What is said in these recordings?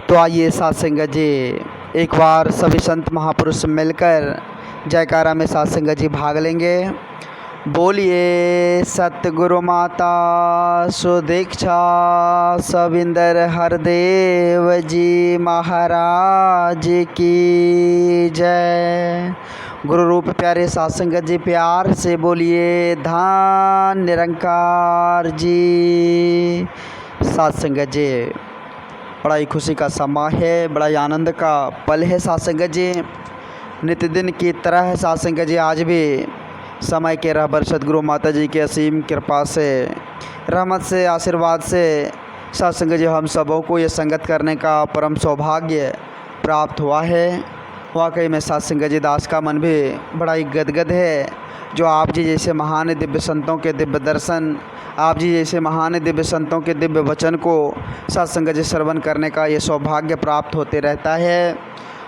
तो आइए साथ संगत जी एक बार सभी संत महापुरुष मिलकर जयकारा में साथ संगत जी भाग लेंगे। बोलिए सतगुरु माता सुदीक्षा सविंदर हरदेव जी महाराज की जय। गुरु रूप प्यारे साथ संगत जी प्यार से बोलिए धान निरंकार जी। साथ संगत जी बड़ा ही खुशी का समय है, बड़ा ही आनंद का पल है साथ संगत जी। नित्य दिन की तरह साथ संगत जी आज भी समय के रहबर सदगुरु माता जी की असीम कृपा से, रहमत से, आशीर्वाद से साथ संगत जी हम सबों को ये संगत करने का परम सौभाग्य प्राप्त हुआ है। वाकई में साथ संगत जी दास का मन भी बड़ा ही गदगद है, जो आप जी जैसे महान दिव्य संतों के दिव्य दर्शन, आप जी जैसे महान दिव्य संतों के दिव्य वचन को साथ संगत जी श्रवण करने का ये सौभाग्य प्राप्त होते रहता है।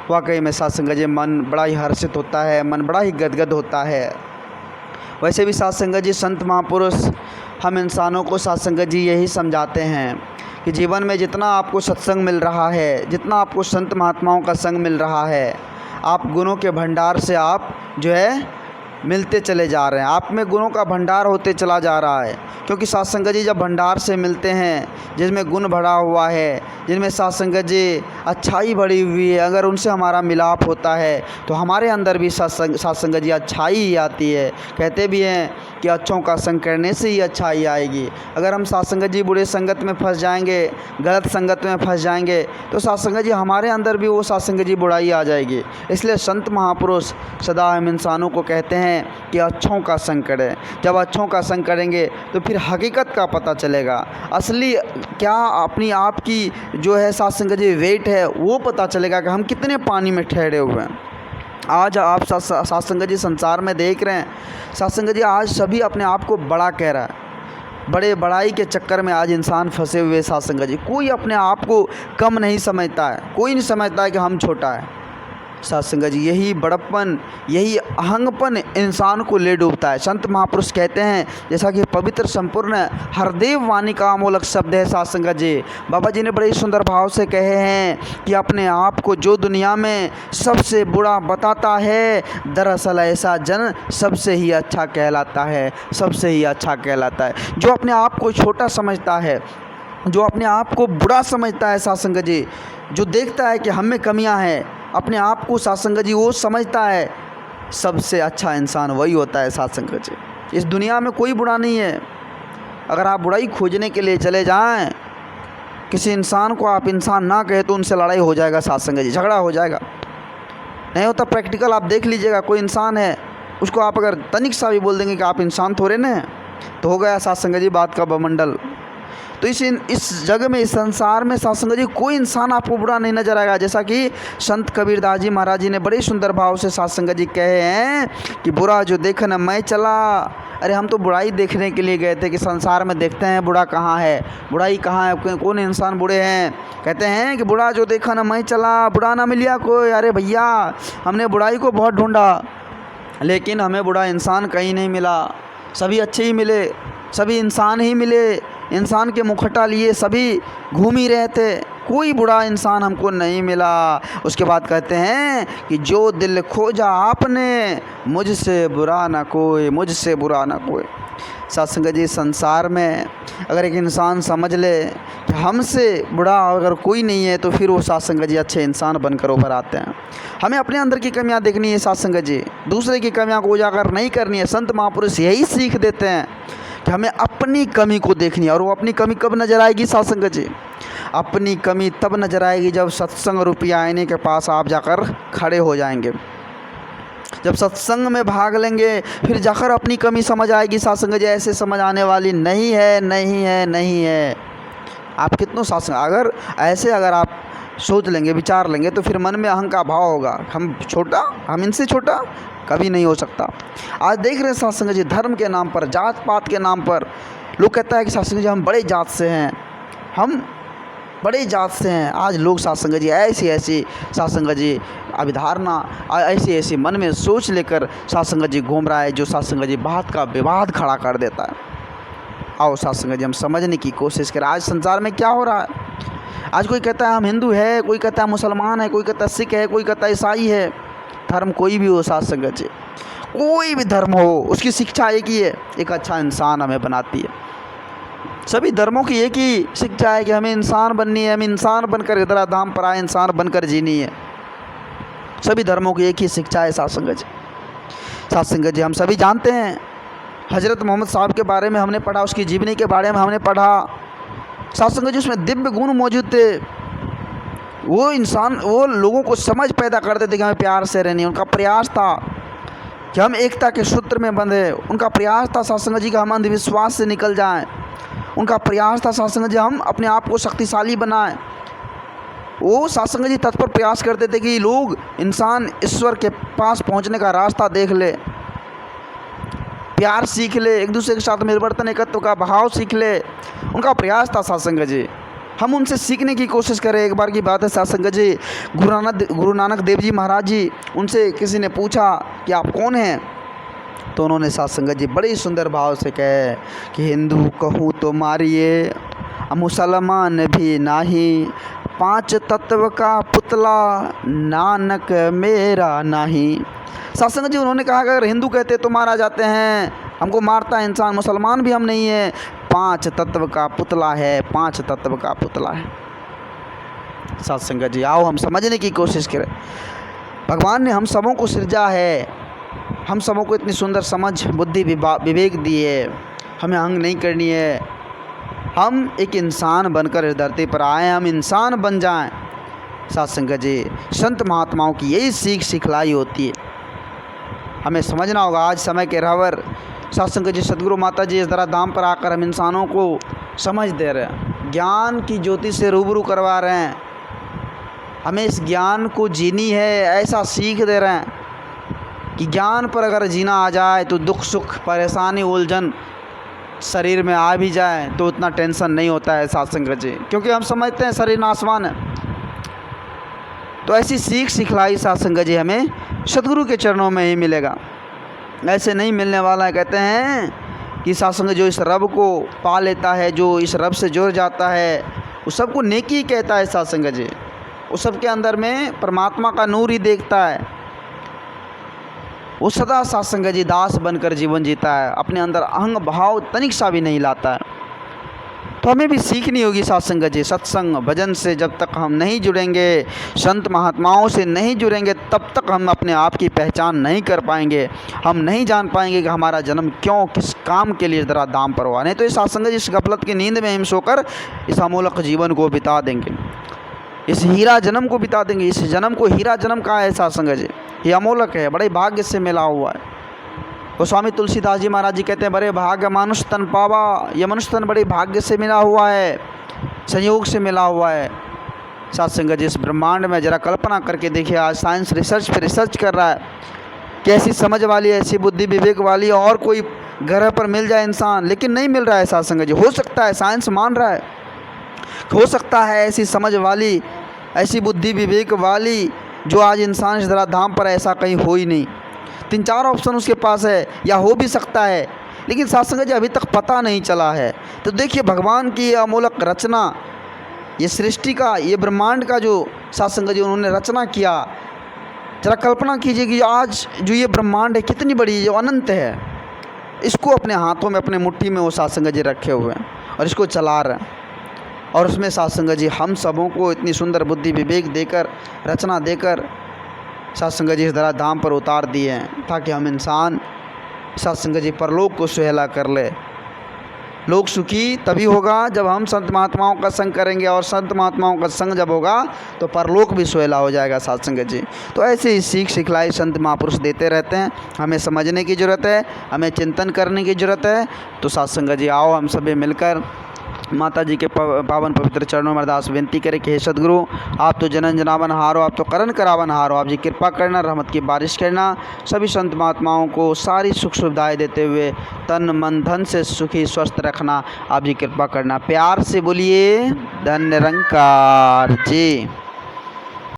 वाकई में साथ संगत जी मन बड़ा ही हर्षित होता है, मन बड़ा ही गदगद होता है। वैसे भी साथ संगत जी संत महापुरुष हम इंसानों को साथ संगत जी यही समझाते हैं कि जीवन में जितना आपको सत्संग मिल रहा है, जितना आपको संत महात्माओं का संग मिल रहा है, आप गुणों के भंडार से आप जो है मिलते चले जा रहे हैं, आप में गुणों का भंडार होते चला जा रहा है। क्योंकि साथ संगत जी जब भंडार से मिलते हैं जिसमें गुण भरा हुआ है, जिनमें साथ संगत जी अच्छाई भरी हुई है, अगर उनसे हमारा मिलाप होता है तो हमारे अंदर भी साथ संगत जी अच्छाई ही आती है। कहते भी हैं कि अच्छों का संग करने से ही अच्छाई आएगी। अगर हम साथ संगत जी बुरे संगत में फंस जाएंगे, गलत संगत में फंस जाएंगे तो साथ संगत जी हमारे अंदर भी वो साथ संगत जी बुराई आ जाएगी। इसलिए संत महापुरुष सदा हम इंसानों को कहते हैं कि अच्छों का संग करें। जब अच्छों का संग करेंगे तो फिर हकीकत का पता चलेगा, असली क्या अपनी आप की जो है साथ संगत जी वेट है वो पता चलेगा कि हम कितने पानी में ठहरे हुए हैं। आज आप साथ संगत जी संसार में देख रहे हैं, साथ संगत जी आज सभी अपने आप को बड़ा कह रहा है। बड़े बड़ाई के चक्कर में आज इंसान फंसे हुए साथ संगत जी। कोई अपने आप को कम नहीं समझता है, कोई नहीं समझता है कि हम छोटा है। साथ संगत जी यही बड़प्पन, यही अहंगपन इंसान को ले डूबता है। संत महापुरुष कहते हैं, जैसा कि पवित्र संपूर्ण हरदेव वाणी का अमोलक शब्द है साथ संगत जी। बाबा जी ने बड़े सुंदर भाव से कहे हैं कि अपने आप को जो दुनिया में सबसे बुरा बताता है, दरअसल ऐसा जन सबसे ही अच्छा कहलाता है, सबसे ही अच्छा कहलाता है। जो अपने आप को छोटा समझता है, जो अपने आप को बुरा समझता है साथ संगत जी, जो देखता है कि हम में कमियां हैं, अपने आप को साथ संगत जी वो समझता है, सबसे अच्छा इंसान वही होता है साथ संगत जी। इस दुनिया में कोई बुरा नहीं है। अगर आप बुराई खोजने के लिए चले जाएं, किसी इंसान को आप इंसान ना कहे तो उनसे लड़ाई हो जाएगा साथ संगत जी, झगड़ा हो जाएगा। नहीं होता प्रैक्टिकल, आप देख लीजिएगा। कोई इंसान है, उसको आप अगर तनिक सा भी बोल देंगे कि आप इंसान थोड़े ना हैं, तो हो गया साथ संगत जी बात का बमंडल। तो इस जग में, इस संसार में साथ संगत जी कोई इंसान आपको बुरा नहीं नजर आएगा। जैसा कि संत कबीरदास जी महाराज जी ने बड़े सुंदर भाव से साथ संगत जी कहे हैं कि बुरा जो देखन मैं चला। अरे हम तो बुराई देखने के लिए गए थे कि संसार में देखते हैं बुरा कहाँ है, बुराई कहाँ है, कौन इंसान बुरे हैं। कहते हैं कि बुरा जो देखन मैं चला, बुरा ना मिलिया कोई। अरे भैया हमने बुराई को बहुत ढूंढा लेकिन हमें बुरा इंसान कहीं नहीं मिला। सभी अच्छे ही मिले, सभी इंसान ही मिले, इंसान के मुखटा लिए सभी घूम ही रहे थे, कोई बुरा इंसान हमको नहीं मिला। उसके बाद कहते हैं कि जो दिल खोजा आपने, मुझसे बुरा ना कोई, मुझसे बुरा ना कोई। साथ संगत जी संसार में अगर एक इंसान समझ ले कि हमसे बुरा अगर कोई नहीं है तो फिर वो साथ संगत जी अच्छे इंसान बनकर उभर आते हैं। हमें अपने अंदर की कमियां देखनी है साथ संगत जी, दूसरे की कमियां को उजागर नहीं करनी है। संत महापुरुष यही सीख देते हैं कि हमें अपनी कमी को देखनी है। और वो अपनी कमी कब नज़र आएगी साथ संगत जी? अपनी कमी तब नज़र आएगी जब सत्संग रूपी आईने के पास आप जाकर खड़े हो जाएंगे, जब सत्संग में भाग लेंगे, फिर जाकर अपनी कमी समझ आएगी साथ संगत जी। ऐसे समझ आने वाली नहीं है, नहीं है, नहीं है। आप कितनों सत्संग अगर आप सोच लेंगे, विचार लेंगे तो फिर मन में अहंकार का भाव होगा, हम छोटा, हम इनसे छोटा कभी नहीं हो सकता। आज देख रहे हैं साथ संगत जी धर्म के नाम पर, जात पात के नाम पर लोग कहता है कि साथ संगत जी हम बड़े जात से हैं, हम बड़े जात से हैं। आज लोग साथ संगत जी ऐसी साथ संगत जी अभिधारणा, ऐसी मन में सोच लेकर साथ संगत जी घूम रहा है, जो साथ संगत जी बात का विवाद खड़ा कर देता है। आओ साथ संगत जी हम समझने की कोशिश करें आज संसार में क्या हो रहा है। आज कोई कहता है हम हिंदू है, कोई कहता है मुसलमान है, कोई कहता है सिख है, कोई कहता है ईसाई है। धर्म कोई भी हो साथ संगत जी, कोई भी धर्म हो, उसकी शिक्षा एक ही है, एक अच्छा इंसान हमें बनाती है। सभी धर्मों की एक ही शिक्षा है कि हमें इंसान बननी है, हमें इंसान बनकर इधर धाम पर आए, इंसान बनकर जीनी है। सभी धर्मों की एक ही शिक्षा है साथ संगत जी। साथ संगत जी, हम सभी जानते हैं हज़रत मोहम्मद साहब के बारे में हमने पढ़ा, उसकी जीवनी के बारे में हमने पढ़ा। साथ संगत जी, उसमें दिव्य गुण मौजूद थे। वो इंसान, वो लोगों को समझ पैदा करते थे कि हमें प्यार से रहनी है। उनका प्रयास था कि हम एकता के सूत्र में बंधे। उनका प्रयास था साथ संगत जी कि हम अंधविश्वास से निकल जाएं। उनका प्रयास था साथ संगत जी हम अपने आप को शक्तिशाली बनाएं। वो साथ संगत जी तत्पर प्रयास करते थे कि लोग, इंसान ईश्वर के पास पहुंचने का रास्ता देख ले, प्यार सीख ले, एक दूसरे के साथ मिलवर्तन एकत्व का भाव सीख ले। उनका प्रयास था साथ संगत जी। हम उनसे सीखने की कोशिश करें। एक बार की बात है साथ संगत जी, गुरु नानक देव जी महाराज जी, उनसे किसी ने पूछा कि आप कौन हैं? तो उन्होंने साथ संगत जी बड़े सुंदर भाव से कहे कि हिंदू कहूँ तो मारिए, मुसलमान भी नाही, पांच तत्व का पुतला नानक मेरा नहीं। साथ संगत जी, उन्होंने कहा कि अगर हिंदू कहते तो मारा जाते हैं, हमको मारता है इंसान, मुसलमान भी हम नहीं है, पांच तत्व का पुतला है, पांच तत्व का पुतला है। साथ संगत जी, आओ हम समझने की कोशिश करें। भगवान ने हम सबों को सृजा है, हम सबों को इतनी सुंदर समझ, बुद्धि, विवेक दी है। हमें अहंग नहीं करनी है। हम एक इंसान बनकर इस धरती पर आए, हम इंसान बन जाएं। साथ संगत जी, संत महात्माओं की यही सीख सिखलाई होती है। हमें समझना होगा। आज समय के रहवर साथ संगत जी, सदगुरु माता जी इस तरह धाम पर आकर हम इंसानों को समझ दे रहे हैं, ज्ञान की ज्योति से रूबरू करवा रहे हैं। हमें इस ज्ञान को जीनी है, ऐसा सीख दे रहे हैं कि ज्ञान पर अगर जीना आ जाए तो दुख सुख परेशानी उलझन शरीर में आ भी जाए तो उतना टेंशन नहीं होता है साथ संगत जी, क्योंकि हम समझते हैं शरीर नाशवान है। तो ऐसी सीख सिखलाई साथ संगत जी हमें सदगुरु के चरणों में ही मिलेगा, ऐसे नहीं मिलने वाला है। कहते हैं कि साथ संगत जो इस रब को पा लेता है, जो इस रब से जुड़ जाता है, उस सबको नेकी कहता है साथ संगत जी। उस सब के अंदर में परमात्मा का नूर ही देखता है। वो सदा साथ संगत जी दास बनकर जीवन जीता है, अपने अंदर अहंग भाव तनिक सा भी नहीं लाता है। तो हमें भी सीखनी होगी साथ संगत जी। सत्संग भजन से जब तक हम नहीं जुड़ेंगे, संत महात्माओं से नहीं जुड़ेंगे, तब तक हम अपने आप की पहचान नहीं कर पाएंगे। हम नहीं जान पाएंगे कि हमारा जन्म क्यों, किस काम के लिए जरा दाम पर हुआ। नहीं तो इस साथ संगत जी, इस गफलत की नींद में हम सोकर इस अमूलक जीवन को बिता देंगे, इस हीरा जन्म को बिता देंगे। इस जन्म को हीरा जन्म कहा है साथ संगत जी, ये अमोलक है, बड़े भाग्य से मिला हुआ है। और स्वामी तुलसीदास जी महाराज जी कहते हैं, बड़े भाग्य मनुष्य तन पावा। यह मनुष्य तन बड़े भाग्य से मिला हुआ है, संयोग से मिला हुआ है। साथ संगत जी, इस ब्रह्मांड में जरा कल्पना करके देखिए, आज साइंस रिसर्च पे रिसर्च कर रहा है कि ऐसी समझ वाली, ऐसी बुद्धि विवेक वाली और कोई ग्रह पर मिल जाए इंसान, लेकिन नहीं मिल रहा है साथ संगत जी। हो सकता है, साइंस मान रहा है, हो सकता है ऐसी समझ वाली, ऐसी बुद्धि विवेक वाली जो आज इंसान इस धरा धाम पर, ऐसा कहीं हो ही नहीं। 3-4 ऑप्शन उसके पास है, या हो भी सकता है, लेकिन साथ संगत जी अभी तक पता नहीं चला है। तो देखिए भगवान की अमूलक रचना, ये सृष्टि का, ये ब्रह्मांड का जो साथ संगत जी उन्होंने रचना किया, जरा कल्पना कीजिए कि आज जो ये ब्रह्मांड है कितनी बड़ी, जो अनंत है, इसको अपने हाथों में, अपने मुट्ठी में वो साथ संगत जी रखे हुए हैं और इसको चला रहे हैं। और उसमें साथ संगत जी हम सबों को इतनी सुंदर बुद्धि विवेक देकर, रचना देकर साथ संगत जी इस धरा धाम पर उतार दिए हैं, ताकि हम इंसान साथ संगत जी परलोक को सुहेला कर ले। लोक सुखी तभी होगा जब हम संत महात्माओं का संग करेंगे, और संत महात्माओं का संग जब होगा तो परलोक भी सुहेला हो जाएगा साथ संगत जी। तो ऐसे ही सीख सिखलाई संत महापुरुष देते रहते हैं। हमें समझने की ज़रूरत है, हमें चिंतन करने की ज़रूरत है। तो साथ संगत जी, आओ हम सभी मिलकर माता जी के पावन पवित्र चरणों में अरदास विनती करें कि हे सदगुरु, आप तो जनन जनावन हारो, आप तो करण करावन हारो, आप जी कृपा करना, रहमत की बारिश करना, सभी संत महात्माओं को सारी सुख सुविधाएं देते हुए तन मन धन से सुखी स्वस्थ रखना, आप जी कृपा करना। प्यार से बोलिए धन्य निरंकार जी।